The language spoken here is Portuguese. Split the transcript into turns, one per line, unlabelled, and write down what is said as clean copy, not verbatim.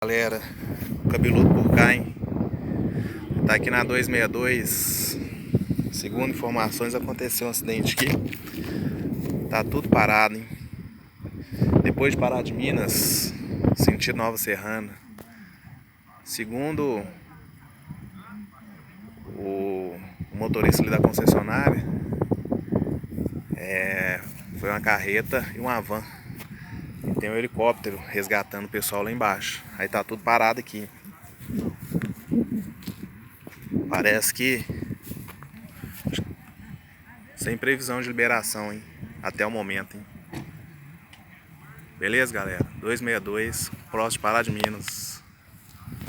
Galera, cabeludo por cá, hein? Tá aqui na 262. Segundo informações, aconteceu um acidente aqui. Tá tudo parado, hein? Depois de parar de Minas, sentido Nova Serrana. Segundo o motorista ali da concessionária, foi uma carreta e uma van. E tem um helicóptero resgatando o pessoal lá embaixo. Aí tá tudo parado aqui. Parece que sem previsão de liberação, hein? Até o momento, hein? Beleza, galera? 262, próximo de Pará de Minas.